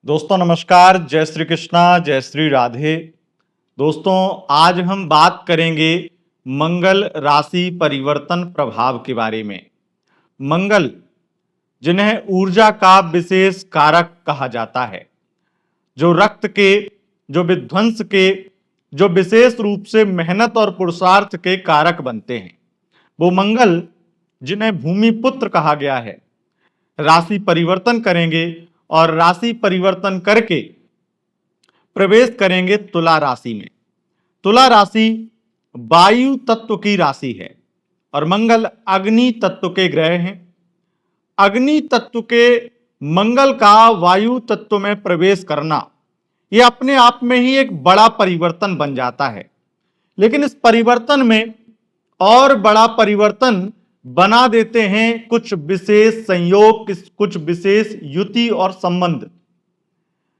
दोस्तों नमस्कार, जय श्री कृष्णा, जय श्री राधे। दोस्तों आज हम बात करेंगे मंगल राशि परिवर्तन प्रभाव के बारे में। मंगल, जिन्हें ऊर्जा का विशेष कारक कहा जाता है, जो रक्त के, जो विध्वंस के, जो विशेष रूप से मेहनत और पुरुषार्थ के कारक बनते हैं, वो मंगल, जिन्हें भूमि पुत्र कहा गया है, राशि परिवर्तन करेंगे और राशि परिवर्तन करके प्रवेश करेंगे तुला राशि में। तुला राशि वायु तत्व की राशि है और मंगल अग्नि तत्व के ग्रह हैं। अग्नि तत्व के मंगल का वायु तत्व में प्रवेश करना यह अपने आप में ही एक बड़ा परिवर्तन बन जाता है, लेकिन इस परिवर्तन में और बड़ा परिवर्तन बना देते हैं कुछ विशेष संयोग, कुछ विशेष युति और संबंध।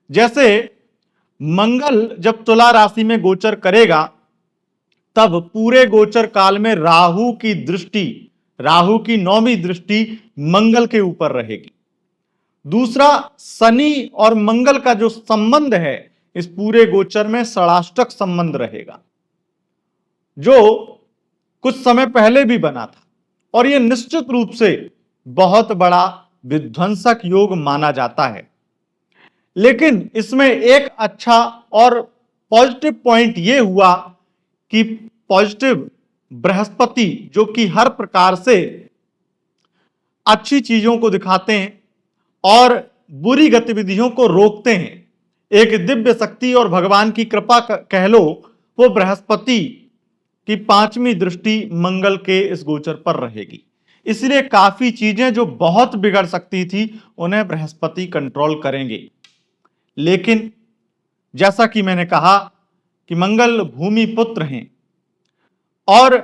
जैसे मंगल जब तुला राशि में गोचर करेगा तब पूरे गोचर काल में राहु की दृष्टि, राहु की 9वीं दृष्टि मंगल के ऊपर रहेगी। दूसरा, शनि और मंगल का जो संबंध है इस पूरे गोचर में षडाष्टक संबंध रहेगा, जो कुछ समय पहले भी बना था और यह निश्चित रूप से बहुत बड़ा विध्वंसक योग माना जाता है। लेकिन इसमें एक अच्छा और पॉजिटिव पॉइंट यह हुआ कि पॉजिटिव बृहस्पति, जो कि हर प्रकार से अच्छी चीजों को दिखाते हैं और बुरी गतिविधियों को रोकते हैं, एक दिव्य शक्ति और भगवान की कृपा कह लो, वो बृहस्पति की 5वीं दृष्टि मंगल के इस गोचर पर रहेगी। इसलिए काफी चीजें जो बहुत बिगड़ सकती थी उन्हें बृहस्पति कंट्रोल करेंगे। लेकिन जैसा कि मैंने कहा कि मंगल भूमि पुत्र हैं और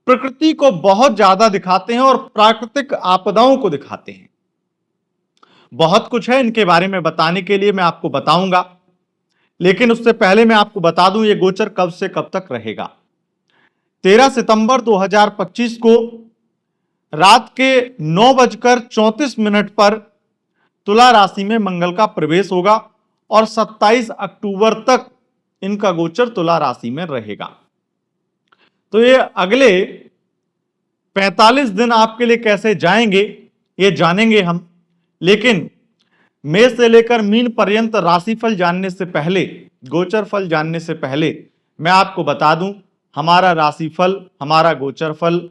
प्रकृति को बहुत ज्यादा दिखाते हैं और प्राकृतिक आपदाओं को दिखाते हैं। बहुत कुछ है इनके बारे में बताने के लिए, मैं आपको बताऊंगा, लेकिन उससे पहले मैं आपको बता दूं ये गोचर कब से कब तक रहेगा। 13 सितंबर 2025 को रात के 9:34 पर तुला राशि में मंगल का प्रवेश होगा और 27 अक्टूबर तक इनका गोचर तुला राशि में रहेगा। तो ये अगले 45 दिन आपके लिए कैसे जाएंगे ये जानेंगे हम। लेकिन मेष से लेकर मीन पर्यंत राशिफल जानने से पहले, गोचर फल जानने से पहले मैं आपको बता दूं, हमारा राशिफल, हमारा गोचर फल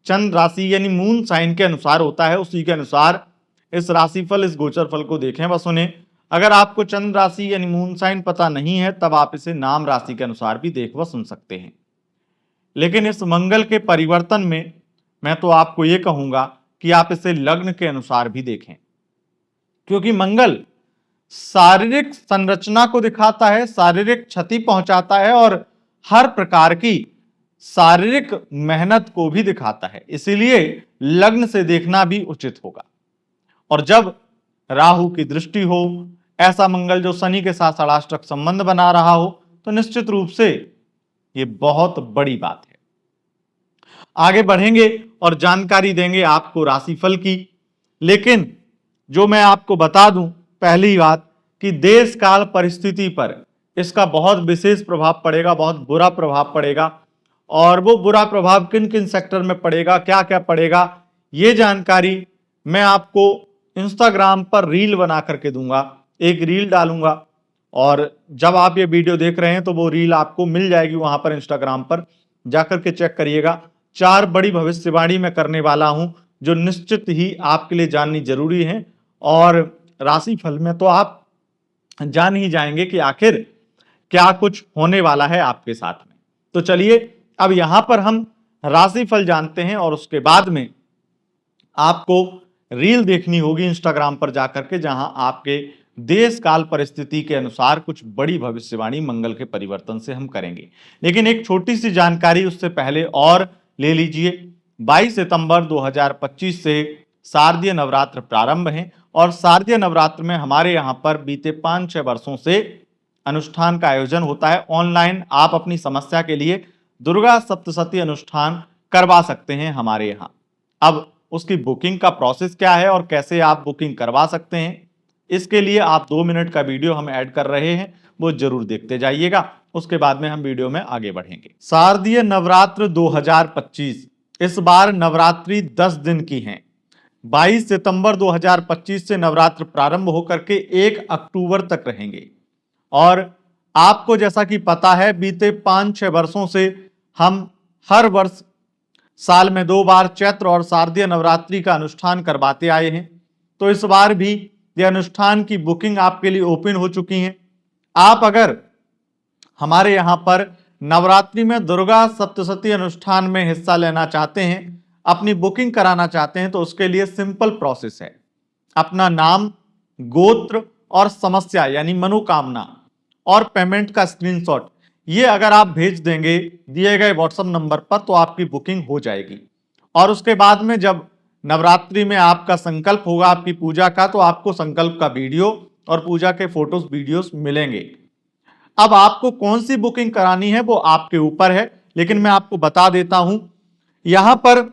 चंद्र राशि यानी मून साइन के अनुसार होता है। उसी के अनुसार इस राशिफल, इस गोचर फल को देखें व सुने। अगर आपको चंद्र राशि यानी मून साइन पता नहीं है तब आप इसे नाम राशि के अनुसार भी देख व सुन सकते हैं। लेकिन इस मंगल के परिवर्तन में मैं तो आपको यह कहूंगा कि आप इसे लग्न के अनुसार भी देखें, क्योंकि मंगल शारीरिक संरचना को दिखाता है, शारीरिक क्षति पहुंचाता है और हर प्रकार की शारीरिक मेहनत को भी दिखाता है। इसीलिए लग्न से देखना भी उचित होगा। और जब राहु की दृष्टि हो, ऐसा मंगल जो शनि के साथ षडाष्टक संबंध बना रहा हो, तो निश्चित रूप से यह बहुत बड़ी बात है। आगे बढ़ेंगे और जानकारी देंगे आपको राशिफल की। लेकिन जो मैं आपको बता दूं, पहली बात कि देश काल परिस्थिति पर इसका बहुत विशेष प्रभाव पड़ेगा, बहुत बुरा प्रभाव पड़ेगा। और वो बुरा प्रभाव किन किन सेक्टर में पड़ेगा, क्या क्या पड़ेगा, ये जानकारी मैं आपको इंस्टाग्राम पर रील बना करके दूंगा। एक रील डालूंगा और जब आप ये वीडियो देख रहे हैं तो वो रील आपको मिल जाएगी वहां पर, इंस्टाग्राम पर जाकर के चेक करिएगा। 4 बड़ी भविष्यवाणी मैं करने वाला हूं जो निश्चित ही आपके लिए जाननी जरूरी है। और राशिफल में तो आप जान ही जाएंगे कि आखिर क्या कुछ होने वाला है आपके साथ में। तो चलिए अब यहां पर हम राशिफल जानते हैं और उसके बाद में आपको रील देखनी होगी इंस्टाग्राम पर जाकर के, जहां आपके देश काल परिस्थिति के अनुसार कुछ बड़ी भविष्यवाणी मंगल के परिवर्तन से हम करेंगे। लेकिन एक छोटी सी जानकारी उससे पहले और ले लीजिए। 22 सितंबर 2025 से शारदीय नवरात्र प्रारंभ हैं और शारदीय नवरात्र में हमारे यहां पर बीते 5-6 वर्षों से अनुष्ठान का आयोजन होता है। ऑनलाइन आप अपनी समस्या के लिए दुर्गा सप्तशती अनुष्ठान करवा सकते हैं हमारे यहाँ। अब उसकी बुकिंग का प्रोसेस क्या है और कैसे आप बुकिंग करवा सकते हैं इसके लिए आप 2 मिनट का वीडियो हम ऐड कर रहे हैं, वो जरूर देखते जाइएगा। उसके बाद में हम वीडियो में आगे बढ़ेंगे। शारदीय नवरात्र 2025, इस बार नवरात्रि 10 दिन की हैं। 22 सितंबर 2025 से नवरात्र प्रारंभ होकर के 1 अक्टूबर तक रहेंगे। और आपको जैसा कि पता है, बीते 5-6 वर्षों से हम हर वर्ष साल में 2 बार चैत्र और शारदीय नवरात्रि का अनुष्ठान करवाते आए हैं। तो इस बार भी यह अनुष्ठान की बुकिंग आपके लिए ओपन हो चुकी है। आप अगर हमारे यहाँ पर नवरात्रि में दुर्गा सप्तशती अनुष्ठान में हिस्सा लेना चाहते हैं, अपनी बुकिंग कराना चाहते हैं, तो उसके लिए सिंपल प्रोसेस है। अपना नाम, गोत्र और समस्या यानी मनोकामना और पेमेंट का स्क्रीनशॉट ये अगर आप भेज देंगे दिए गए व्हाट्सएप नंबर पर, तो आपकी बुकिंग हो जाएगी। और उसके बाद में जब नवरात्रि में आपका संकल्प होगा आपकी पूजा का, तो आपको संकल्प का वीडियो और पूजा के फोटोज वीडियोस मिलेंगे। अब आपको कौन सी बुकिंग करानी है वो आपके ऊपर है, लेकिन मैं आपको बता देता हूं, यहां पर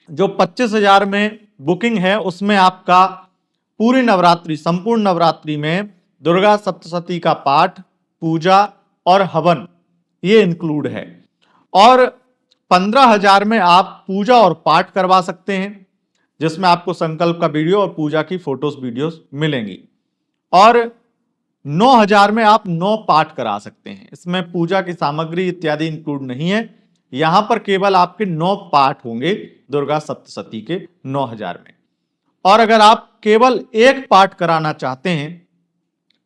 जो 25,000 में बुकिंग है उसमें आपका पूरी नवरात्रि, संपूर्ण नवरात्रि में दुर्गा सप्तशती का पाठ, पूजा और हवन ये इंक्लूड है। और 15,000 में आप पूजा और पाठ करवा सकते हैं, जिसमें आपको संकल्प का वीडियो और पूजा की फोटोज वीडियोस मिलेंगी। और 9,000 में आप 9 पाठ करा सकते हैं, इसमें पूजा की सामग्री इत्यादि इंक्लूड नहीं है। यहां पर केवल आपके 9 पाठ होंगे दुर्गा सप्तशती के 9,000 में। और अगर आप केवल 1 पाठ कराना चाहते हैं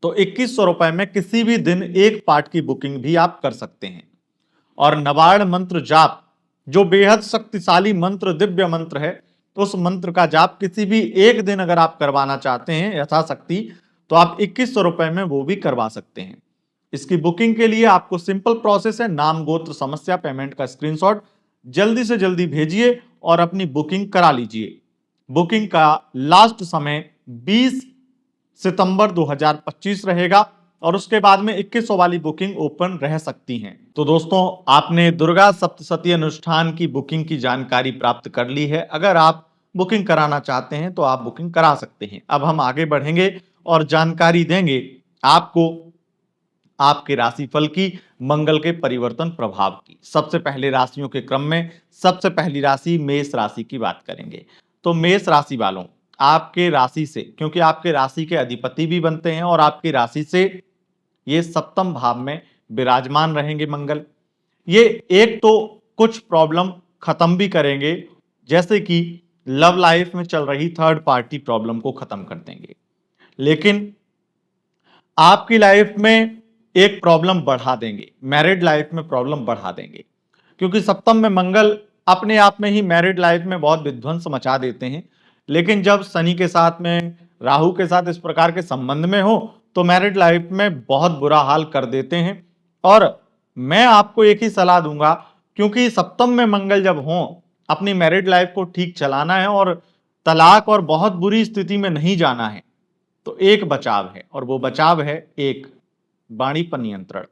तो 2100 रुपए में किसी भी दिन 1 पाठ की बुकिंग भी आप कर सकते हैं। और नवार्ण मंत्र जाप, जो बेहद शक्तिशाली मंत्र, दिव्य मंत्र है, तो उस मंत्र का जाप किसी भी एक दिन अगर आप करवाना चाहते हैं यथाशक्ति, तो आप 2100 रुपए में वो भी करवा सकते हैं। इसकी बुकिंग के लिए आपको सिंपल प्रोसेस है, नाम, गोत्र, समस्या, पेमेंट का स्क्रीनशॉट जल्दी से जल्दी भेजिए और अपनी बुकिंग करा लीजिए। बुकिंग का लास्ट समय 20 सितंबर 2025 रहेगा और उसके बाद में 2100 वाली बुकिंग ओपन रह सकती हैं। तो दोस्तों, आपने दुर्गा सप्तशती अनुष्ठान की बुकिंग की जानकारी प्राप्त कर ली है। अगर आप बुकिंग कराना चाहते हैं तो आप बुकिंग करा सकते हैं। अब हम आगे बढ़ेंगे और जानकारी देंगे आपको आपके राशिफल की, मंगल के परिवर्तन प्रभाव की। सबसे पहले राशियों के क्रम में सबसे पहली राशि मेष राशि की बात करेंगे। तो मेष राशि वालों, आपके राशि से, क्योंकि आपके राशि के अधिपति भी बनते हैं और आपकी राशि से ये सप्तम भाव में विराजमान रहेंगे मंगल। ये एक तो कुछ प्रॉब्लम खत्म भी करेंगे, जैसे कि लव लाइफ में चल रही थर्ड पार्टी प्रॉब्लम को खत्म कर देंगे, लेकिन आपकी लाइफ में एक प्रॉब्लम बढ़ा देंगे, मैरिड लाइफ में प्रॉब्लम बढ़ा देंगे। क्योंकि सप्तम में मंगल अपने आप में ही मैरिड लाइफ में बहुत विध्वंस मचा देते हैं, लेकिन जब शनि के साथ में, राहु के साथ इस प्रकार के संबंध में हो तो मैरिड लाइफ में बहुत बुरा हाल कर देते हैं। और मैं आपको एक ही सलाह दूंगा, क्योंकि सप्तम में मंगल जब हो, अपनी मैरिड लाइफ को ठीक चलाना है और तलाक और बहुत बुरी स्थिति में नहीं जाना है, तो एक बचाव है और वो बचाव है एक वाणी पर नियंत्रण।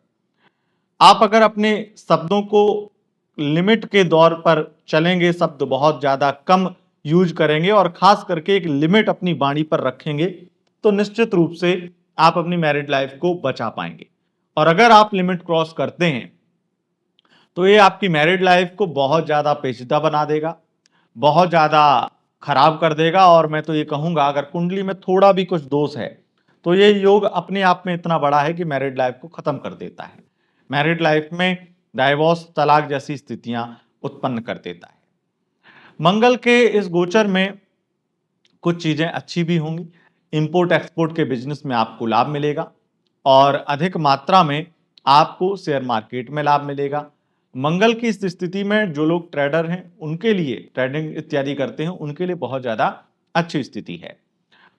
आप अगर अपने शब्दों को लिमिट के दौर पर चलेंगे, शब्द बहुत ज्यादा कम यूज करेंगे और खास करके एक लिमिट अपनी वाणी पर रखेंगे, तो निश्चित रूप से आप अपनी मैरिड लाइफ को बचा पाएंगे। और अगर आप लिमिट क्रॉस करते हैं तो ये आपकी मैरिड लाइफ को बहुत ज्यादा पेचीदा बना देगा, बहुत ज्यादा खराब कर देगा। और मैं तो ये कहूंगा, अगर कुंडली में थोड़ा भी कुछ दोष है तो ये योग अपने आप में इतना बड़ा है कि मैरिड लाइफ को खत्म कर देता है, मैरिड लाइफ में डाइवोर्स, तलाक जैसी स्थितियां उत्पन्न कर देता है। मंगल के इस गोचर में कुछ चीजें अच्छी भी होंगी। इंपोर्ट एक्सपोर्ट के बिजनेस में आपको लाभ मिलेगा और अधिक मात्रा में आपको शेयर मार्केट में लाभ मिलेगा। मंगल की इस स्थिति में जो लोग ट्रेडर हैं, उनके लिए, ट्रेडिंग इत्यादि करते हैं, उनके लिए बहुत ज्यादा अच्छी स्थिति है।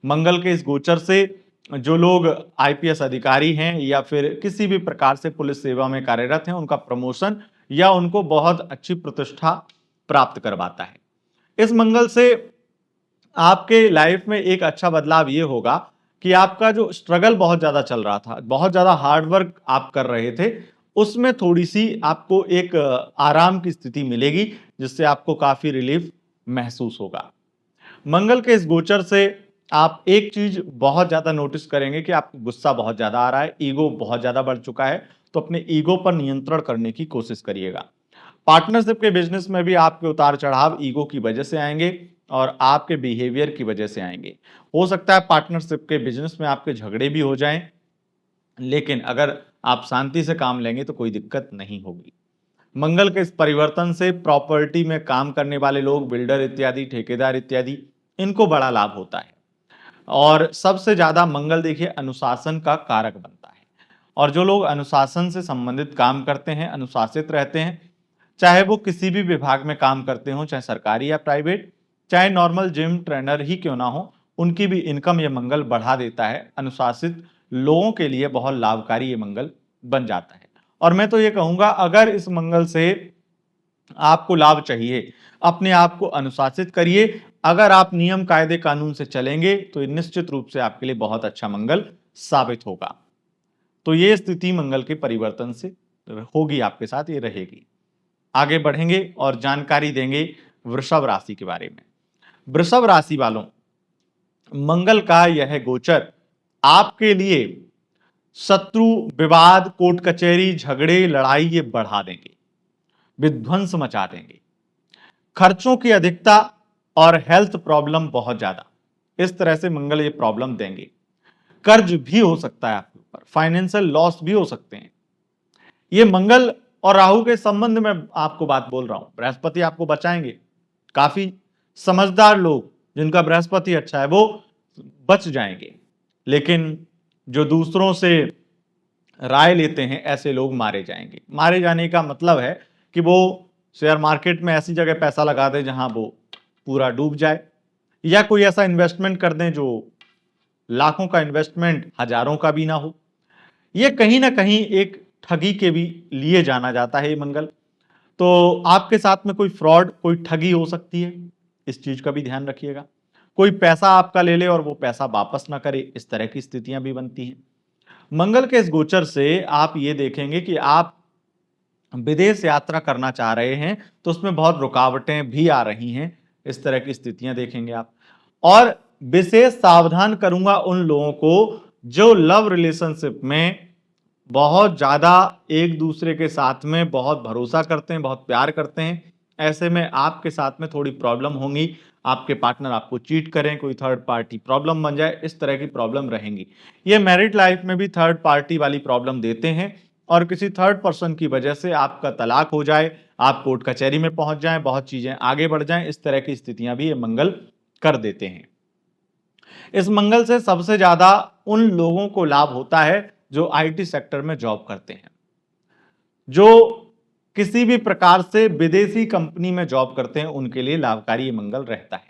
मंगल के इस गोचर से जो लोग आईपीएस अधिकारी हैं या फिर किसी भी प्रकार से पुलिस सेवा में कार्यरत हैं, उनका प्रमोशन या उनको बहुत अच्छी प्रतिष्ठा प्राप्त करवाता है। इस मंगल से आपके लाइफ में एक अच्छा बदलाव ये होगा कि आपका जो स्ट्रगल बहुत ज्यादा चल रहा था, बहुत ज्यादा हार्डवर्क आप कर रहे थे, उसमें थोड़ी सी आपको एक आराम की स्थिति मिलेगी, जिससे आपको काफी रिलीफ महसूस होगा। मंगल के इस गोचर से आप एक चीज बहुत ज्यादा नोटिस करेंगे कि आपको गुस्सा बहुत ज्यादा आ रहा है, ईगो बहुत ज्यादा बढ़ चुका है, तो अपने ईगो पर नियंत्रण करने की कोशिश करिएगा। पार्टनरशिप के बिजनेस में भी आपके उतार चढ़ाव ईगो की वजह से आएंगे और आपके बिहेवियर की वजह से आएंगे। हो सकता है पार्टनरशिप के बिजनेस में आपके झगड़े भी हो जाएं, लेकिन अगर आप शांति से काम लेंगे तो कोई दिक्कत नहीं होगी। मंगल के इस परिवर्तन से प्रॉपर्टी में काम करने वाले लोग, बिल्डर इत्यादि, ठेकेदार इत्यादि, इनको बड़ा लाभ होता है। और सबसे ज्यादा मंगल देखिए अनुशासन का कारक बनता है, और जो लोग अनुशासन से संबंधित काम करते हैं, अनुशासित रहते हैं, चाहे वो किसी भी विभाग में काम करते हो, चाहे सरकारी या प्राइवेट, चाहे नॉर्मल जिम ट्रेनर ही क्यों ना हो, उनकी भी इनकम ये मंगल बढ़ा देता है। अनुशासित लोगों के लिए बहुत लाभकारी ये मंगल बन जाता है। और मैं तो ये कहूंगा, अगर इस मंगल से आपको लाभ चाहिए, अपने आप को अनुशासित करिए। अगर आप नियम कायदे कानून से चलेंगे तो ये निश्चित रूप से आपके लिए बहुत अच्छा मंगल साबित होगा। तो ये स्थिति मंगल के परिवर्तन से होगी, आपके साथ ये रहेगी। आगे बढ़ेंगे और जानकारी देंगे वृषभ राशि के बारे में। वृषभ राशि वालों, मंगल का यह गोचर आपके लिए शत्रु, विवाद, कोर्ट कचहरी, झगड़े, लड़ाई ये बढ़ा देंगे, विध्वंस मचा देंगे। खर्चों की अधिकता और हेल्थ प्रॉब्लम बहुत ज्यादा, इस तरह से मंगल ये प्रॉब्लम देंगे। कर्ज भी हो सकता है आपके ऊपर, फाइनेंशियल लॉस भी हो सकते हैं। ये मंगल और राहु के संबंध में आपको बात बोल रहा हूं। बृहस्पति आपको बचाएंगे। काफी समझदार लोग जिनका बृहस्पति अच्छा है वो बच जाएंगे, लेकिन जो दूसरों से राय लेते हैं ऐसे लोग मारे जाएंगे। मारे जाने का मतलब है कि वो शेयर मार्केट में ऐसी जगह पैसा लगा दें जहां वो पूरा डूब जाए, या कोई ऐसा इन्वेस्टमेंट कर दें जो लाखों का इन्वेस्टमेंट हजारों का भी ना हो। ये कहीं ना कहीं एक ठगी के भी लिए जाना जाता है ये मंगल। तो आपके साथ में कोई फ्रॉड, कोई ठगी हो सकती है, इस चीज का भी ध्यान रखिएगा। कोई पैसा आपका ले ले और वो पैसा वापस ना करे, इस तरह की स्थितियां भी बनती हैं। मंगल के इस गोचर से आप ये देखेंगे कि आप विदेश यात्रा करना चाह रहे हैं तो उसमें बहुत रुकावटें भी आ रही हैं, इस तरह की स्थितियां देखेंगे आप। और विशेष सावधान करूंगा उन लोगों को जो लव रिलेशनशिप में बहुत ज्यादा एक दूसरे के साथ में बहुत भरोसा करते हैं, बहुत प्यार करते हैं। ऐसे में आपके साथ में थोड़ी प्रॉब्लम होंगी, आपके पार्टनर आपको चीट करें, कोई थर्ड पार्टी प्रॉब्लम बन जाए, इस तरह की प्रॉब्लम रहेंगी। ये मैरिड लाइफ में भी थर्ड पार्टी वाली प्रॉब्लम देते हैं, और किसी थर्ड पर्सन की वजह से आपका तलाक हो जाए, आप कोर्ट कचहरी में पहुंच जाएं, बहुत चीजें आगे बढ़ जाएं, इस तरह की स्थितियां भी ये मंगल कर देते हैं। इस मंगल से सबसे ज्यादा उन लोगों को लाभ होता है जो आईटी सेक्टर में जॉब करते हैं, जो किसी भी प्रकार से विदेशी कंपनी में जॉब करते हैं, उनके लिए लाभकारी ये मंगल रहता है।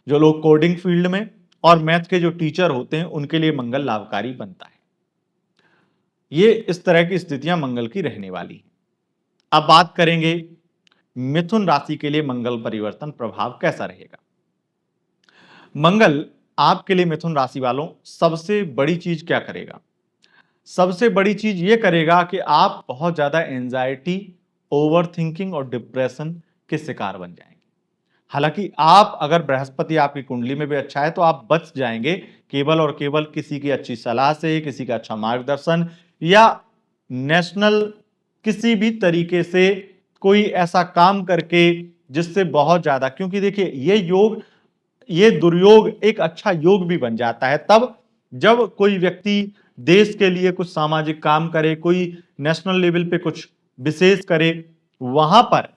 जो लोग कोडिंग फील्ड में और मैथ के जो टीचर होते हैं उनके लिए मंगल लाभकारी बनता है। ये इस तरह की स्थितियां मंगल की रहने वाली हैं। अब बात करेंगे मिथुन राशि के लिए मंगल परिवर्तन प्रभाव कैसा रहेगा। मंगल आपके लिए मिथुन राशि वालों सबसे बड़ी चीज क्या करेगा? सबसे बड़ी चीज ये करेगा कि आप बहुत ज्यादा एंजाइटी, ओवर थिंकिंग और डिप्रेशन के शिकार बन जाएंगे। हालांकि आप अगर बृहस्पति आपकी कुंडली में भी अच्छा है तो आप बच जाएंगे, केवल और केवल किसी की अच्छी सलाह से, किसी का अच्छा मार्गदर्शन, या नेशनल किसी भी तरीके से कोई ऐसा काम करके जिससे बहुत ज्यादा, क्योंकि देखिए ये योग, ये दुर्योग एक अच्छा योग भी बन जाता है तब जब कोई व्यक्ति देश के लिए कुछ सामाजिक काम करे, कोई नेशनल लेवल पे कुछ विशेष करे, वहां पर,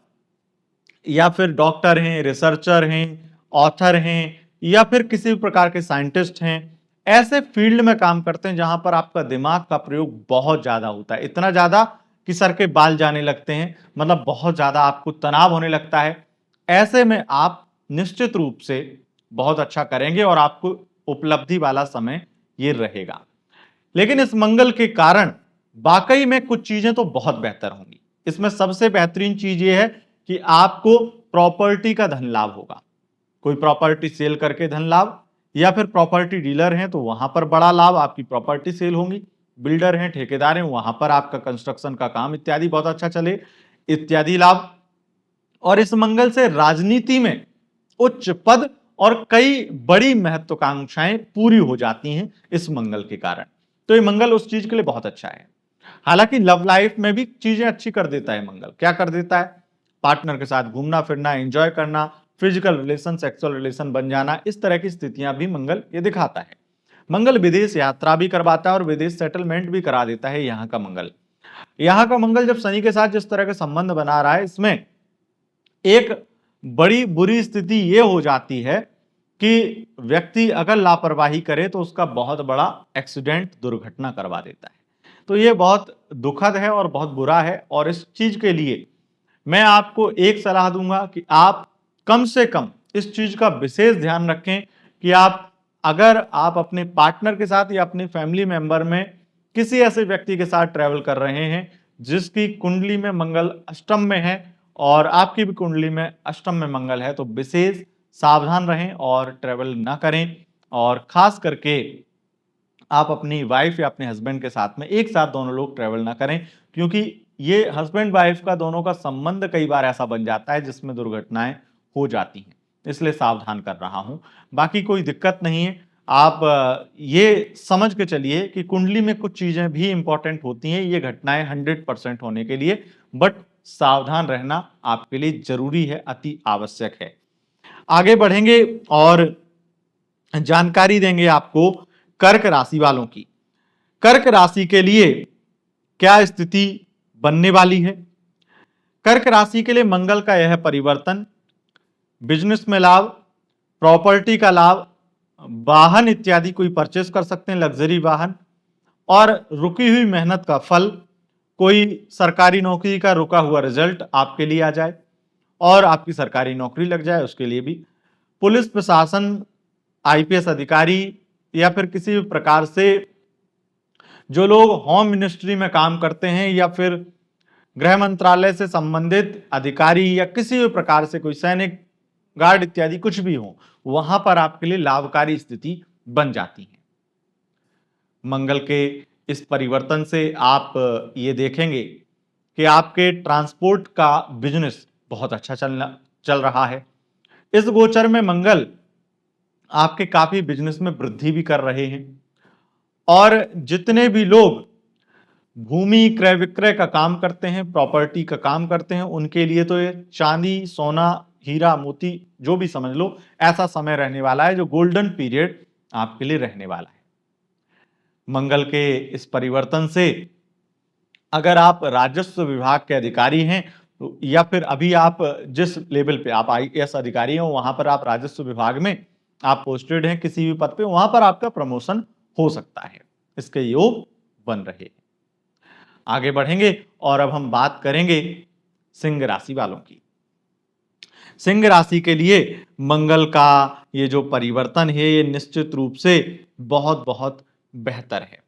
या फिर डॉक्टर हैं, रिसर्चर हैं, ऑथर हैं, या फिर किसी भी प्रकार के साइंटिस्ट हैं, ऐसे फील्ड में काम करते हैं जहां पर आपका दिमाग का प्रयोग बहुत ज्यादा होता है, इतना ज्यादा कि सर के बाल जाने लगते हैं, मतलब बहुत ज्यादा आपको तनाव होने लगता है। ऐसे में आप निश्चित रूप से बहुत अच्छा करेंगे और आपको उपलब्धि वाला समय ये रहेगा। लेकिन इस मंगल के कारण वाकई में कुछ चीजें तो बहुत बेहतर होंगी। इसमें सबसे बेहतरीन चीज ये है कि आपको प्रॉपर्टी का धन लाभ होगा। कोई प्रॉपर्टी सेल करके धन लाभ, या फिर प्रॉपर्टी डीलर हैं तो वहां पर बड़ा लाभ, आपकी प्रॉपर्टी सेल होंगी। बिल्डर हैं, ठेकेदार हैं, वहां पर आपका कंस्ट्रक्शन का काम इत्यादि बहुत अच्छा चले, इत्यादि लाभ। और इस मंगल से राजनीति में उच्च पद और कई बड़ी महत्वाकांक्षाएं पूरी हो जाती हैं इस मंगल के कारण। तो ये मंगल उस चीज के लिए बहुत अच्छा है। हालांकि लव लाइफ में भी चीजें अच्छी कर देता है मंगल। क्या कर देता है? पार्टनर के साथ घूमना फिरना, एंजॉय करना, फिजिकल रिलेशन, सेक्सुअल रिलेशन बन जाना, इस तरह की स्थितियां भी मंगल ये दिखाता है। मंगल विदेश यात्रा भी करवाता है और विदेश सेटलमेंट भी करा देता है यहाँ का मंगल। यहाँ का मंगल जब शनि के साथ जिस तरह के संबंध बना रहा है, इसमें एक बड़ी बुरी स्थिति ये हो जाती है कि व्यक्ति अगर लापरवाही करे तो उसका बहुत बड़ा एक्सीडेंट, दुर्घटना करवा देता है। तो ये बहुत दुखद है और बहुत बुरा है। और इस चीज के लिए मैं आपको एक सलाह दूंगा कि आप कम से कम इस चीज का विशेष ध्यान रखें कि अगर आप अपने पार्टनर के साथ या अपनी फैमिली मेंबर में किसी ऐसे व्यक्ति के साथ ट्रैवल कर रहे हैं जिसकी कुंडली में मंगल अष्टम में है और आपकी भी कुंडली में अष्टम में मंगल है, तो विशेष सावधान रहें और ट्रैवल ना करें। और खास करके आप अपनी वाइफ या अपने हस्बैंड के साथ में एक साथ दोनों लोग ट्रैवल ना करें, क्योंकि ये हस्बैंड वाइफ का दोनों का संबंध कई बार ऐसा बन जाता है जिसमें दुर्घटनाएं हो जाती हैं। इसलिए सावधान कर रहा हूं। बाकी कोई दिक्कत नहीं है। आप ये समझ के चलिए कि कुंडली में कुछ चीजें भी इंपॉर्टेंट होती हैं ये घटनाएं 100% होने के लिए, बट सावधान रहना आपके लिए जरूरी है, अति आवश्यक है। आगे बढ़ेंगे और जानकारी देंगे आपको कर्क राशि वालों की। कर्क राशि के लिए क्या स्थिति बनने वाली है? कर्क राशि के लिए मंगल का यह परिवर्तन बिजनेस में लाभ, प्रॉपर्टी का लाभ, वाहन इत्यादि कोई परचेस कर सकते हैं, लग्जरी वाहन, और रुकी हुई मेहनत का फल, कोई सरकारी नौकरी का रुका हुआ रिजल्ट आपके लिए आ जाए और आपकी सरकारी नौकरी लग जाए, उसके लिए भी। पुलिस प्रशासन, आईपीएस अधिकारी या फिर किसी भी प्रकार से जो लोग होम मिनिस्ट्री में काम करते हैं या फिर गृह मंत्रालय से संबंधित अधिकारी या किसी भी प्रकार से कोई सैनिक गार्ड इत्यादि कुछ भी हो, वहां पर आपके लिए लाभकारी स्थिति बन जाती है। मंगल के इस परिवर्तन से आप ये देखेंगे कि आपके ट्रांसपोर्ट का बिजनेस बहुत अच्छा चल रहा है। इस गोचर में मंगल आपके काफी बिजनेस में वृद्धि भी कर रहे हैं। और जितने भी लोग भूमि क्रय विक्रय का काम करते हैं, प्रॉपर्टी का काम करते हैं, उनके लिए तो ये चांदी, सोना, हीरा, मोती जो भी समझ लो, ऐसा समय रहने वाला है जो गोल्डन पीरियड आपके लिए रहने वाला है। मंगल के इस परिवर्तन से अगर आप राजस्व विभाग के अधिकारी हैं या फिर अभी आप जिस लेवल पे आप आईएएस अधिकारी हैं वहां पर आप राजस्व विभाग में आप पोस्टेड हैं किसी भी पद पे, वहां पर आपका प्रमोशन हो सकता है। इसके योग बन रहे हैं। आगे बढ़ेंगे और अब हम बात करेंगे सिंह राशि वालों की। सिंह राशि के लिए मंगल का ये जो परिवर्तन है ये निश्चित रूप से बहुत बहुत बेहतर है,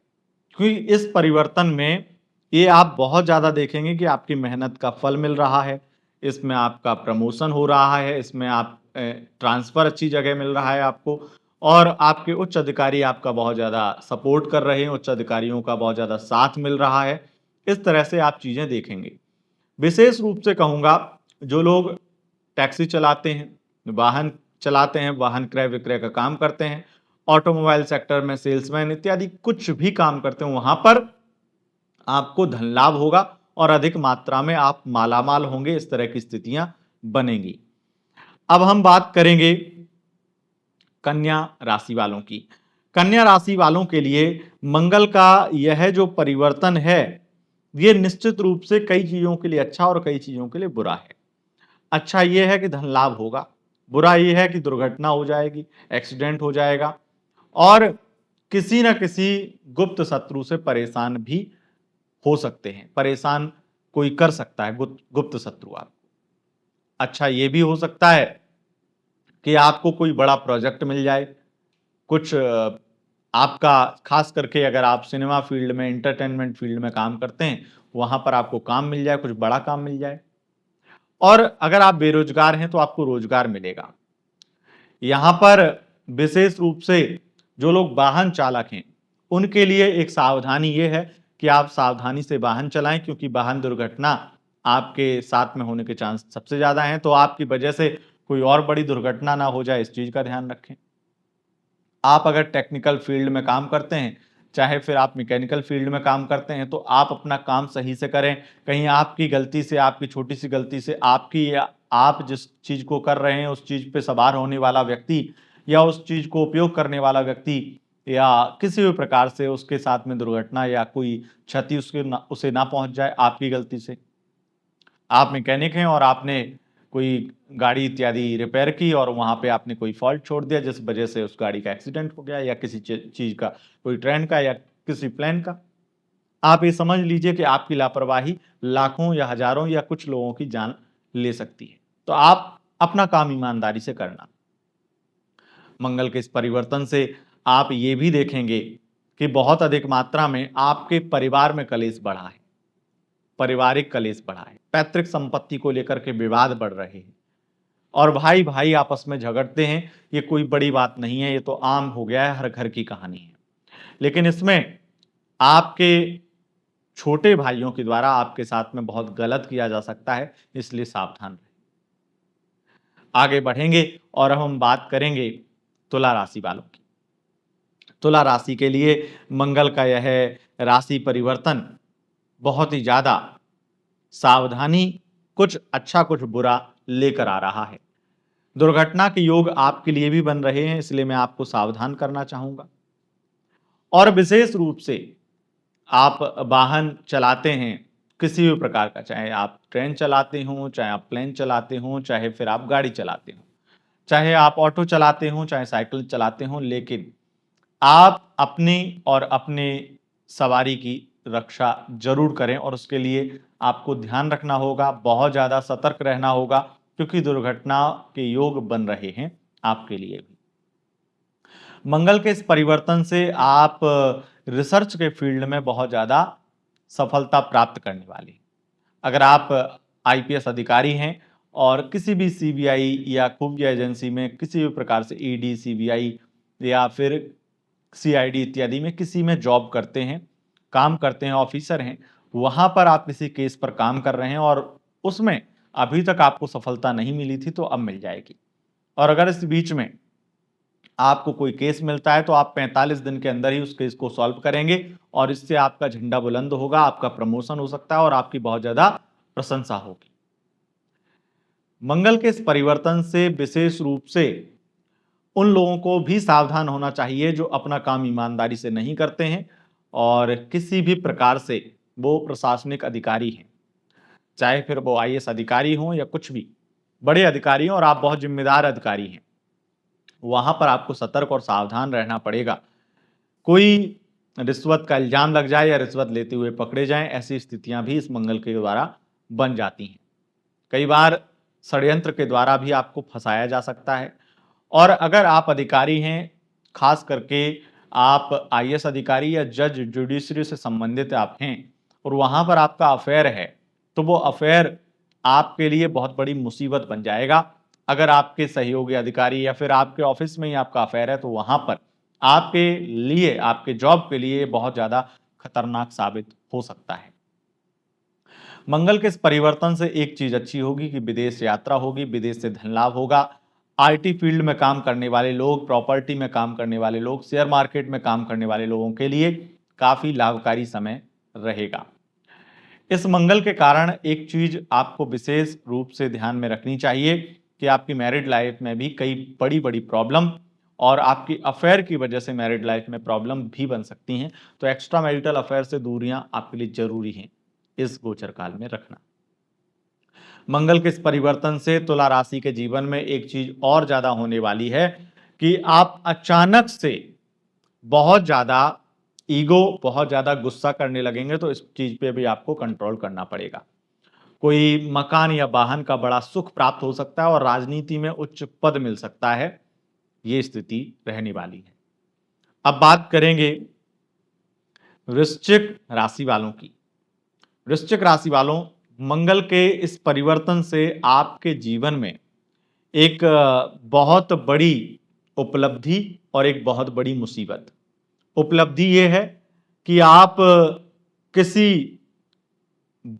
क्योंकि इस परिवर्तन में ये आप बहुत ज्यादा देखेंगे कि आपकी मेहनत का फल मिल रहा है, इसमें आपका प्रमोशन हो रहा है, इसमें आप ट्रांसफर अच्छी जगह मिल रहा है आपको, और आपके उच्च अधिकारी आपका बहुत ज्यादा सपोर्ट कर रहे हैं, उच्च अधिकारियों का बहुत ज्यादा साथ मिल रहा है। इस तरह से आप चीजें देखेंगे। विशेष रूप से कहूंगा जो लोग टैक्सी चलाते हैं, वाहन चलाते हैं, वाहन क्रय विक्रय का काम करते हैं, ऑटोमोबाइल सेक्टर में सेल्समैन इत्यादि कुछ भी काम करते हैं, वहां पर आपको धन लाभ होगा और अधिक मात्रा में आप मालामाल होंगे। इस तरह की स्थितियां बनेंगी। अब हम बात करेंगे कन्या राशि वालों की। कन्या राशि वालों के लिए मंगल का यह जो परिवर्तन है ये निश्चित रूप से कई चीजों के लिए अच्छा और कई चीजों के लिए बुरा है। अच्छा यह है कि धन लाभ होगा, बुरा यह है कि दुर्घटना हो जाएगी, एक्सीडेंट हो जाएगा, और किसी न किसी गुप्त शत्रु से परेशान भी हो सकते हैं। परेशान कोई कर सकता है गुप्त शत्रु आपको। अच्छा ये भी हो सकता है कि आपको कोई बड़ा प्रोजेक्ट मिल जाए, कुछ आपका खास करके अगर आप सिनेमा फील्ड में, एंटरटेनमेंट फील्ड में काम करते हैं, वहां पर आपको काम मिल जाए, कुछ बड़ा काम मिल जाए। और अगर आप बेरोजगार हैं तो आपको रोजगार मिलेगा। यहां पर विशेष रूप से जो लोग वाहन चालक हैं उनके लिए एक सावधानी ये है कि आप सावधानी से वाहन चलाएं, क्योंकि वाहन दुर्घटना आपके साथ में होने के चांस सबसे ज्यादा हैं। तो आपकी वजह से कोई और बड़ी दुर्घटना ना हो जाए, इस चीज का ध्यान रखें। आप अगर टेक्निकल फील्ड में काम करते हैं, चाहे फिर आप मैकेनिकल फील्ड में काम करते हैं, तो आप अपना काम सही से करें। कहीं आपकी गलती से, आपकी छोटी सी गलती से आपकी या आप जिस चीज को कर रहे हैं उस चीज पे सवार होने वाला व्यक्ति या उस चीज को उपयोग करने वाला व्यक्ति या किसी भी प्रकार से उसके साथ में दुर्घटना या कोई क्षति उसे ना पहुंच जाए आपकी गलती से। आप मैकेनिक हैं और आपने कोई गाड़ी इत्यादि रिपेयर की और वहां पे आपने कोई फॉल्ट छोड़ दिया जिस वजह से उस गाड़ी का एक्सीडेंट हो गया या किसी चीज का, कोई ट्रेन का या किसी प्लेन का। आप ये समझ लीजिए कि आपकी लापरवाही लाखों या हजारों या कुछ लोगों की जान ले सकती है। तो आप अपना काम ईमानदारी से करना। मंगल के इस परिवर्तन से आप ये भी देखेंगे कि बहुत अधिक मात्रा में आपके परिवार में कलेश बढ़ा है, पारिवारिक कलेश बढ़ा है, पैतृक संपत्ति को लेकर के विवाद बढ़ रहे हैं और भाई भाई आपस में झगड़ते हैं। ये कोई बड़ी बात नहीं है, ये तो आम हो गया है, हर घर की कहानी है। लेकिन इसमें आपके छोटे भाइयों के द्वारा आपके साथ में बहुत गलत किया जा सकता है, इसलिए सावधान रहें। आगे बढ़ेंगे और अब हम बात करेंगे तुला राशि वालों की। तुला राशि के लिए मंगल का यह राशि परिवर्तन बहुत ही ज्यादा सावधानी, कुछ अच्छा कुछ बुरा लेकर आ रहा है। दुर्घटना के योग आपके लिए भी बन रहे हैं, इसलिए मैं आपको सावधान करना चाहूंगा। और विशेष रूप से आप वाहन चलाते हैं किसी भी प्रकार का, चाहे आप ट्रेन चलाते हो, चाहे आप प्लेन चलाते हो, चाहे फिर आप गाड़ी चलाते हो, चाहे आप ऑटो चलाते हो, चाहे साइकिल चलाते हो, लेकिन आप अपनी और अपने सवारी की रक्षा जरूर करें और उसके लिए आपको ध्यान रखना होगा, बहुत ज़्यादा सतर्क रहना होगा, क्योंकि दुर्घटना के योग बन रहे हैं आपके लिए भी। मंगल के इस परिवर्तन से आप रिसर्च के फील्ड में बहुत ज़्यादा सफलता प्राप्त करने वाले हैं। अगर आप आईपीएस अधिकारी हैं और किसी भी सीबीआई या खुफिया एजेंसी में किसी भी प्रकार से ईडी, सीबीआई या फिर सीआईडी इत्यादि में किसी में जॉब करते हैं, काम करते हैं, ऑफिसर हैं, वहां पर आप किसी केस पर काम कर रहे हैं और उसमें अभी तक आपको सफलता नहीं मिली थी, तो अब मिल जाएगी। और अगर इस बीच में आपको कोई केस मिलता है तो आप 45 दिन के अंदर ही उस केस को सॉल्व करेंगे और इससे आपका झंडा बुलंद होगा, आपका प्रमोशन हो सकता है और आपकी बहुत ज्यादा प्रशंसा होगी। मंगल के इस परिवर्तन से विशेष रूप से उन लोगों को भी सावधान होना चाहिए जो अपना काम ईमानदारी से नहीं करते हैं और किसी भी प्रकार से वो प्रशासनिक अधिकारी हैं, चाहे फिर वो आईएएस अधिकारी हों या कुछ भी बड़े अधिकारी हों और आप बहुत जिम्मेदार अधिकारी हैं, वहां पर आपको सतर्क और सावधान रहना पड़ेगा। कोई रिश्वत का इल्जाम लग जाए या रिश्वत लेते हुए पकड़े जाएं, ऐसी स्थितियां भी इस मंगल के द्वारा बन जाती हैं। कई बार षड्यंत्र के द्वारा भी आपको फंसाया जा सकता है। और अगर आप अधिकारी हैं, खास करके आप आईएएस अधिकारी या जज जुडिशरी से संबंधित आप हैं और वहां पर आपका अफेयर है, तो वो अफेयर आपके लिए बहुत बड़ी मुसीबत बन जाएगा। अगर आपके सहयोगी अधिकारी या फिर आपके ऑफिस में ही आपका अफेयर है, तो वहां पर आपके लिए, आपके जॉब के लिए बहुत ज्यादा खतरनाक साबित हो सकता है। मंगल के इस परिवर्तन से एक चीज अच्छी होगी कि विदेश यात्रा होगी, विदेश से धन लाभ होगा। आईटी फील्ड में काम करने वाले लोग, प्रॉपर्टी में काम करने वाले लोग, शेयर मार्केट में काम करने वाले लोगों के लिए काफी लाभकारी समय रहेगा। इस मंगल के कारण एक चीज आपको विशेष रूप से ध्यान में रखनी चाहिए कि आपकी मैरिड लाइफ में भी कई बड़ी बड़ी प्रॉब्लम और आपकी अफेयर की वजह से मैरिड लाइफ में प्रॉब्लम भी बन सकती हैं। तो एक्स्ट्रा मैरिटल अफेयर से दूरियां आपके लिए जरूरी हैं इस गोचर काल में रखना। मंगल के इस परिवर्तन से तुला राशि के जीवन में एक चीज और ज्यादा होने वाली है कि आप अचानक से बहुत ज्यादा ईगो, बहुत ज्यादा गुस्सा करने लगेंगे, तो इस चीज पे भी आपको कंट्रोल करना पड़ेगा। कोई मकान या वाहन का बड़ा सुख प्राप्त हो सकता है और राजनीति में उच्च पद मिल सकता है, ये स्थिति रहने वाली है। अब बात करेंगे वृश्चिक राशि वालों की। वृश्चिक राशि वालों, मंगल के इस परिवर्तन से आपके जीवन में एक बहुत बड़ी उपलब्धि और एक बहुत बड़ी मुसीबत। उपलब्धि यह है कि आप किसी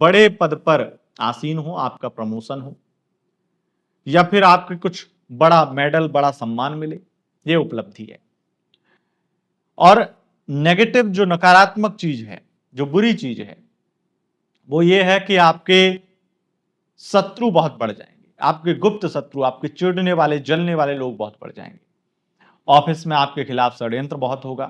बड़े पद पर आसीन हो, आपका प्रमोशन हो। या फिर आपके कुछ बड़ा मेडल, बड़ा सम्मान मिले, ये उपलब्धि है। और नेगेटिव जो नकारात्मक चीज है, जो बुरी चीज है, वो ये है कि आपके शत्रु बहुत बढ़ जाएंगे, आपके गुप्त शत्रु, आपके चिढ़ने वाले, जलने वाले लोग बहुत बढ़ जाएंगे। ऑफिस में आपके खिलाफ षड्यंत्र बहुत होगा,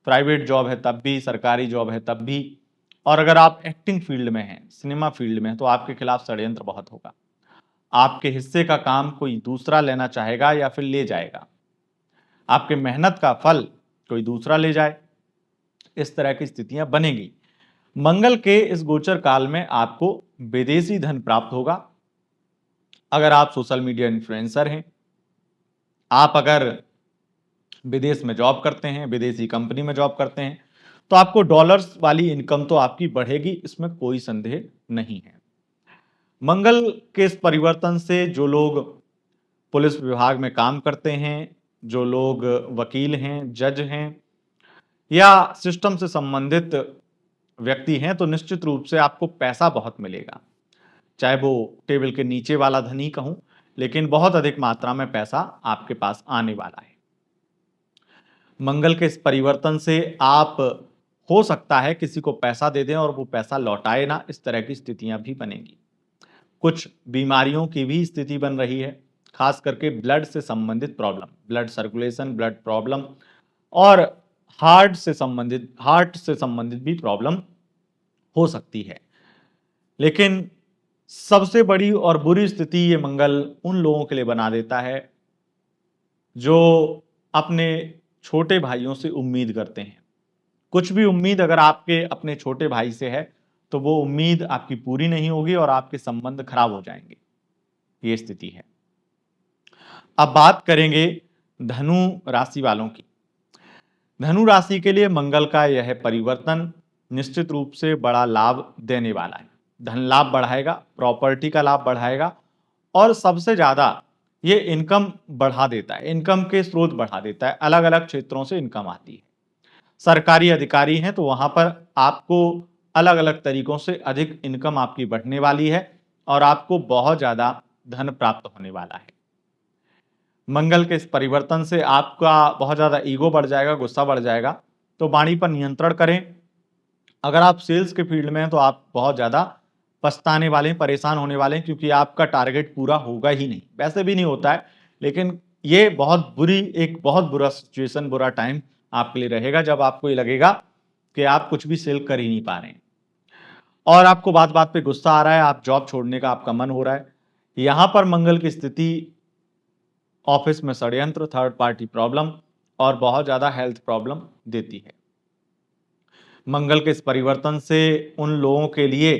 प्राइवेट जॉब है तब भी, सरकारी जॉब है तब भी, और अगर आप एक्टिंग फील्ड में हैं, सिनेमा फील्ड में हैं, तो आपके खिलाफ षड्यंत्र बहुत होगा। आपके हिस्से का काम कोई दूसरा लेना चाहेगा या फिर ले जाएगा, आपके मेहनत का फल कोई दूसरा ले जाए, इस तरह की स्थितियां बनेगी। मंगल के इस गोचर काल में आपको विदेशी धन प्राप्त होगा। अगर आप सोशल मीडिया इन्फ्लुएंसर हैं, आप अगर विदेश में जॉब करते हैं, विदेशी कंपनी में जॉब करते हैं, तो आपको डॉलर्स वाली इनकम तो आपकी बढ़ेगी, इसमें कोई संदेह नहीं है। मंगल के इस परिवर्तन से जो लोग पुलिस विभाग में काम करते हैं, जो लोग वकील हैं, जज हैं, या सिस्टम से संबंधित व्यक्ति हैं, तो निश्चित रूप से आपको पैसा बहुत मिलेगा। चाहे वो टेबल के नीचे वाला धनी कहूं, लेकिन बहुत अधिक मात्रा में पैसा आपके पास आने वाला है। मंगल के इस परिवर्तन से आप, हो सकता है किसी को पैसा दे दें और वो पैसा लौटाए ना, इस तरह की स्थितियां भी बनेंगी। कुछ बीमारियों की भी स्थिति बन रही है, खास करके ब्लड से संबंधित problem, blood circulation, blood problem, और हार्ट से संबंधित भी प्रॉब्लम हो सकती है। लेकिन सबसे बड़ी और बुरी स्थिति ये मंगल उन लोगों के लिए बना देता है जो अपने छोटे भाइयों से उम्मीद करते हैं। कुछ भी उम्मीद अगर आपके अपने छोटे भाई से है, तो वो उम्मीद आपकी पूरी नहीं होगी और आपके संबंध खराब हो जाएंगे, ये स्थिति है। अब बात करेंगे धनु राशि वालों की। धनु राशि के लिए मंगल का यह परिवर्तन निश्चित रूप से बड़ा लाभ देने वाला है। धन लाभ बढ़ाएगा, प्रॉपर्टी का लाभ बढ़ाएगा, और सबसे ज्यादा ये इनकम बढ़ा देता है, इनकम के स्रोत बढ़ा देता है। अलग अलग क्षेत्रों से इनकम आती है। सरकारी अधिकारी हैं तो वहां पर आपको अलग अलग तरीकों से अधिक इनकम आपकी बढ़ने वाली है और आपको बहुत ज्यादा धन प्राप्त होने वाला है। मंगल के इस परिवर्तन से आपका बहुत ज्यादा ईगो बढ़ जाएगा, गुस्सा बढ़ जाएगा, तो वाणी पर नियंत्रण करें। अगर आप सेल्स के फील्ड में हैं तो आप बहुत ज्यादा पछताने वाले हैं, परेशान होने वाले हैं, क्योंकि आपका टारगेट पूरा होगा ही नहीं। वैसे भी नहीं होता है, लेकिन ये एक बहुत बुरा सिचुएशन, बुरा टाइम आपके लिए रहेगा, जब आपको ये लगेगा कि आप कुछ भी सेल कर ही नहीं पा रहे हैं और आपको बात बात पे गुस्सा आ रहा है, आप जॉब छोड़ने का आपका मन हो रहा है। यहां पर मंगल की स्थिति ऑफिस में षड्यंत्र, थर्ड पार्टी प्रॉब्लम और बहुत ज्यादा हेल्थ प्रॉब्लम देती है। मंगल के इस परिवर्तन से उन लोगों के लिए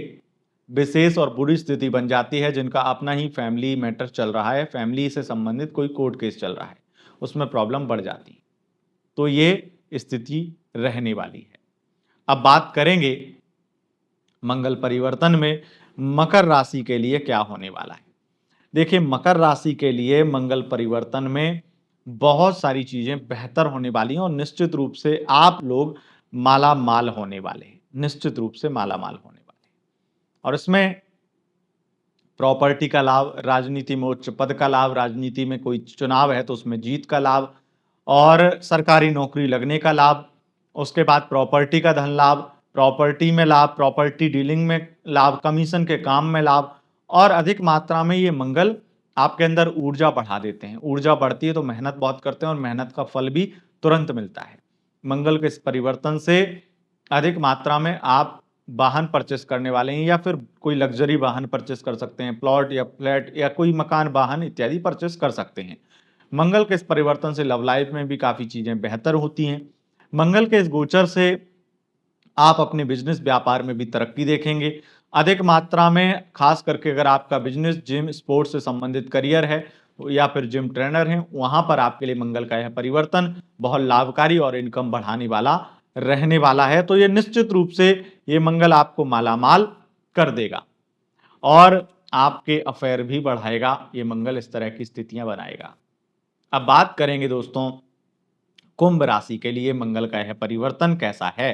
विशेष और बुरी स्थिति बन जाती है जिनका अपना ही फैमिली मैटर चल रहा है, फैमिली से संबंधित कोई कोर्ट केस चल रहा है, उसमें प्रॉब्लम बढ़ जाती है। तो ये स्थिति रहने वाली है। अब बात करेंगे मंगल परिवर्तन में मकर राशि के लिए क्या होने वाला है। देखिए, मकर राशि के लिए मंगल परिवर्तन में बहुत सारी चीजें बेहतर होने वाली हैं और निश्चित रूप से आप लोग माला माल होने वाले हैं, निश्चित रूप से माला माल होने वाले हैं। और इसमें प्रॉपर्टी का लाभ, राजनीति में उच्च पद का लाभ, राजनीति में कोई चुनाव है तो उसमें जीत का लाभ, और सरकारी नौकरी लगने का लाभ, उसके बाद प्रॉपर्टी का धन लाभ, प्रॉपर्टी में लाभ, प्रॉपर्टी डीलिंग में लाभ, कमीशन के काम में लाभ, और अधिक मात्रा में ये मंगल आपके अंदर ऊर्जा बढ़ा देते हैं। ऊर्जा बढ़ती है तो मेहनत बहुत करते हैं और मेहनत का फल भी तुरंत मिलता है। मंगल के इस परिवर्तन से अधिक मात्रा में आप वाहन परचेस करने वाले हैं, या फिर कोई लग्जरी वाहन परचेस कर सकते हैं, प्लॉट या फ्लैट या कोई मकान, वाहन इत्यादि परचेस कर सकते हैं। मंगल के इस परिवर्तन से लव लाइफ में भी काफी चीजें बेहतर होती हैं। मंगल के इस गोचर से आप अपने बिजनेस व्यापार में भी तरक्की देखेंगे अधिक मात्रा में, खास करके अगर आपका बिजनेस जिम स्पोर्ट्स से संबंधित करियर है या फिर जिम ट्रेनर हैं, वहां पर आपके लिए मंगल का यह परिवर्तन बहुत लाभकारी और इनकम बढ़ाने वाला रहने वाला है। तो ये निश्चित रूप से ये मंगल आपको मालामाल कर देगा और आपके अफेयर भी बढ़ाएगा। ये मंगल इस तरह की स्थितियां बनाएगा। अब बात करेंगे दोस्तों कुंभ राशि के लिए मंगल का यह परिवर्तन कैसा है।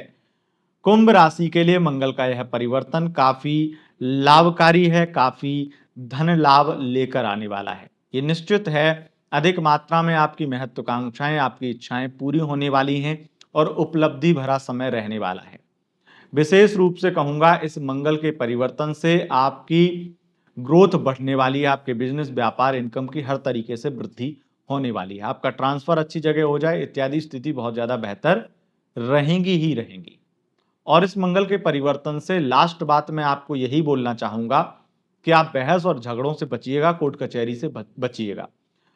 कुंभ राशि के लिए मंगल का यह परिवर्तन काफी लाभकारी है, काफी धन लाभ लेकर आने वाला है। ये निश्चित है अधिक मात्रा में आपकी महत्वाकांक्षाएं, आपकी इच्छाएं पूरी होने वाली हैं और उपलब्धि भरा समय रहने वाला है। विशेष रूप से कहूंगा इस मंगल के परिवर्तन से आपकी ग्रोथ बढ़ने वाली है, आपके बिजनेस, व्यापार, इनकम की हर तरीके से वृद्धि होने वाली है। आपका ट्रांसफर अच्छी जगह हो जाए इत्यादि स्थिति बहुत ज्यादा बेहतर रहेंगी ही रहेंगी। और इस मंगल के परिवर्तन से लास्ट बात मैं आपको यही बोलना चाहूंगा कि आप बहस और झगड़ों से बचिएगा, कोर्ट कचहरी से बचिएगा।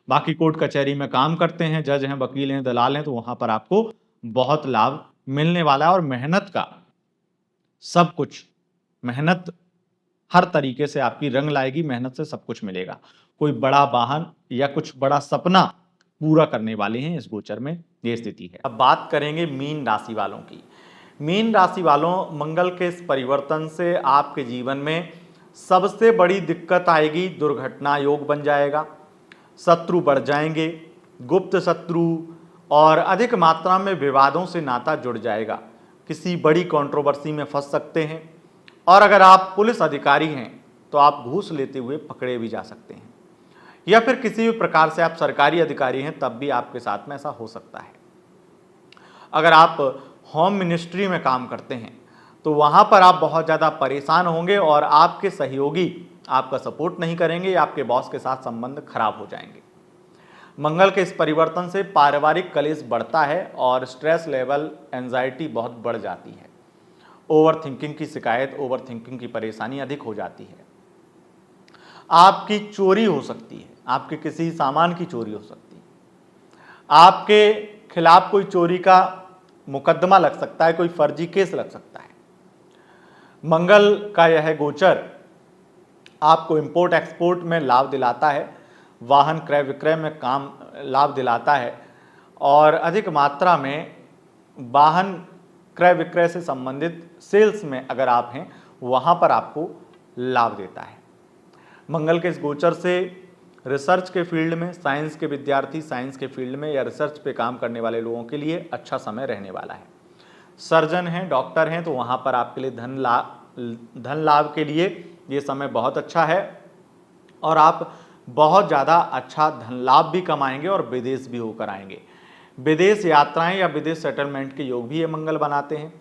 बाकी कोर्ट कचहरी में काम करते हैं, जज हैं, वकील हैं, दलाल हैं, तो वहां पर आपको बहुत लाभ मिलने वाला है और मेहनत का सब कुछ, मेहनत हर तरीके से आपकी रंग लाएगी, मेहनत से सब कुछ मिलेगा। कोई बड़ा वाहन या कुछ बड़ा सपना पूरा करने वाले हैं इस गोचर में, ये स्थिति है। अब बात करेंगे मीन राशि वालों की। मीन राशि वालों, मंगल के इस परिवर्तन से आपके जीवन में सबसे बड़ी दिक्कत आएगी, दुर्घटना योग बन जाएगा, शत्रु बढ़ जाएंगे, गुप्त शत्रु और अधिक मात्रा में विवादों से नाता जुड़ जाएगा। किसी बड़ी कंट्रोवर्सी में फंस सकते हैं और अगर आप पुलिस अधिकारी हैं तो आप घूस लेते हुए पकड़े भी जा सकते हैं, या फिर किसी भी प्रकार से आप सरकारी अधिकारी हैं तब भी आपके साथ में ऐसा हो सकता है। अगर आप होम मिनिस्ट्री में काम करते हैं तो वहां पर आप बहुत ज़्यादा परेशान होंगे और आपके सहयोगी आपका सपोर्ट नहीं करेंगे, आपके बॉस के साथ संबंध खराब हो जाएंगे। मंगल के इस परिवर्तन से पारिवारिक कलेश बढ़ता है और स्ट्रेस लेवल, एंजाइटी बहुत बढ़ जाती है। ओवर थिंकिंग की शिकायत, ओवर थिंकिंग की परेशानी अधिक हो जाती है। आपकी चोरी हो सकती है, आपके किसी सामान की चोरी हो सकती है, आपके खिलाफ कोई चोरी का मुकदमा लग सकता है, कोई फर्जी केस लग सकता है। मंगल का यह गोचर आपको इंपोर्ट एक्सपोर्ट में लाभ दिलाता है, वाहन क्रय विक्रय में काम लाभ दिलाता है और अधिक मात्रा में वाहन क्रय विक्रय से संबंधित सेल्स में अगर आप हैं वहां पर आपको लाभ देता है। मंगल के इस गोचर से रिसर्च के फील्ड में, साइंस के विद्यार्थी, साइंस के फील्ड में या रिसर्च पे काम करने वाले लोगों के लिए अच्छा समय रहने वाला है। सर्जन हैं, डॉक्टर हैं तो वहां पर आपके लिए धन लाभ के लिए ये समय बहुत अच्छा है और आप बहुत ज़्यादा अच्छा धन लाभ भी कमाएंगे और विदेश भी होकर आएंगे। विदेश यात्राएं या विदेश सेटलमेंट के योग भी ये मंगल बनाते हैं।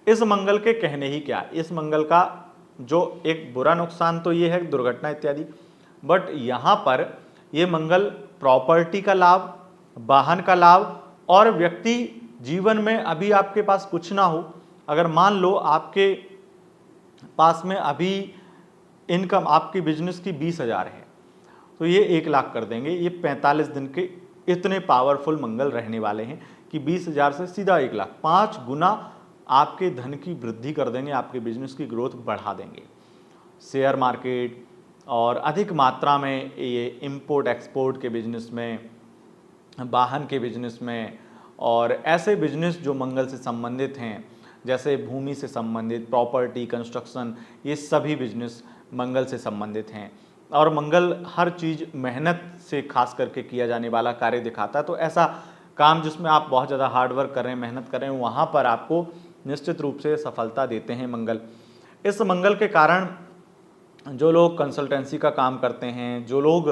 इस मंगल के कहने ही क्या, इस मंगल का जो एक बुरा नुकसान तो ये है दुर्घटना इत्यादि, बट यहाँ पर ये मंगल प्रॉपर्टी का लाभ, वाहन का लाभ और व्यक्ति जीवन में अभी आपके पास कुछ ना हो, अगर मान लो आपके पास में अभी इनकम आपकी बिजनेस की 20,000 है तो ये 1 लाख कर देंगे। ये 45 दिन के इतने पावरफुल मंगल रहने वाले हैं कि 20,000 से सीधा 1 लाख, 5 गुना आपके धन की वृद्धि कर देंगे, आपके बिजनेस की ग्रोथ बढ़ा देंगे। शेयर मार्केट और अधिक मात्रा में ये इंपोर्ट एक्सपोर्ट के बिजनेस में, वाहन के बिजनेस में और ऐसे बिजनेस जो मंगल से संबंधित हैं जैसे भूमि से संबंधित, प्रॉपर्टी, कंस्ट्रक्शन, ये सभी बिजनेस मंगल से संबंधित हैं और मंगल हर चीज़ मेहनत से खास करके किया जाने वाला कार्य दिखाता है। तो ऐसा काम जिसमें आप बहुत ज़्यादा हार्डवर्क कर रहे हैं, मेहनत कर रहे हैं, वहाँ पर आपको निश्चित रूप से सफलता देते हैं मंगल। इस मंगल के कारण जो लोग कंसल्टेंसी का काम करते हैं, जो लोग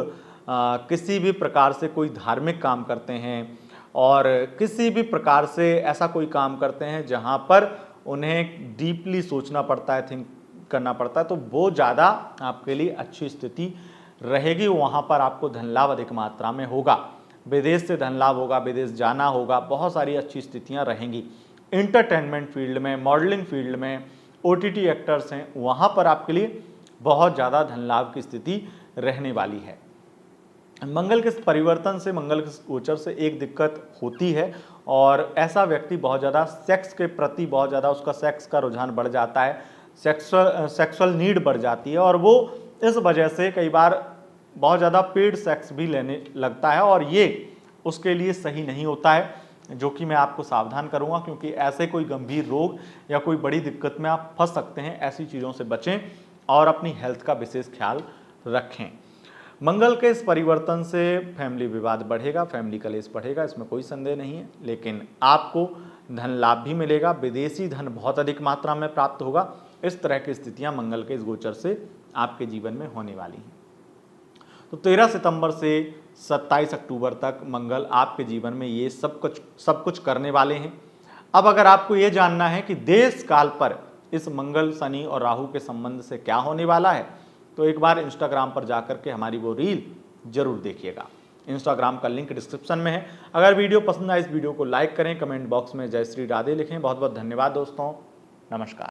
किसी भी प्रकार से कोई धार्मिक काम करते हैं और किसी भी प्रकार से ऐसा कोई काम करते हैं जहाँ पर उन्हें डीपली सोचना पड़ता है, थिंक करना पड़ता है, तो वो ज़्यादा आपके लिए अच्छी स्थिति रहेगी। वहाँ पर आपको धन लाभ अधिक मात्रा में होगा, विदेश से धन लाभ होगा, विदेश जाना होगा, बहुत सारी अच्छी स्थितियाँ रहेंगी। इंटरटेनमेंट फील्ड में, मॉडलिंग फील्ड में, OTT एक्टर्स हैं, वहाँ पर आपके लिए बहुत ज़्यादा धन लाभ की स्थिति रहने वाली है। मंगल के परिवर्तन से, मंगल के गोचर से एक दिक्कत होती है और ऐसा व्यक्ति बहुत ज़्यादा सेक्स के प्रति बहुत ज़्यादा उसका सेक्स का रुझान बढ़ जाता है, सेक्सुअल नीड बढ़ जाती है और वो इस वजह से कई बार बहुत ज़्यादा पेड सेक्स भी लेने लगता है और ये उसके लिए सही नहीं होता है, जो कि मैं आपको सावधान करूंगा क्योंकि ऐसे कोई गंभीर रोग या कोई बड़ी दिक्कत में आप फंस सकते हैं। ऐसी चीज़ों से बचें और अपनी हेल्थ का विशेष ख्याल रखें। मंगल के इस परिवर्तन से फैमिली विवाद बढ़ेगा, फैमिली कलेश बढ़ेगा, इसमें कोई संदेह नहीं है, लेकिन आपको धन लाभ भी मिलेगा, विदेशी धन बहुत अधिक मात्रा में प्राप्त होगा। इस तरह की स्थितियां मंगल के इस गोचर से आपके जीवन में होने वाली हैं। तो 13 सितंबर से 27 अक्टूबर तक मंगल आपके जीवन में ये सब कुछ करने वाले हैं। अब अगर आपको ये जानना है कि देश काल पर इस मंगल, शनि और राहु के संबंध से क्या होने वाला है, तो एक बार इंस्टाग्राम पर जाकर के हमारी वो रील जरूर देखिएगा। इंस्टाग्राम का लिंक डिस्क्रिप्शन में है। अगर वीडियो पसंद आए इस वीडियो को लाइक करें, कमेंट बॉक्स में जय श्री राधे लिखें। बहुत बहुत धन्यवाद दोस्तों, नमस्कार।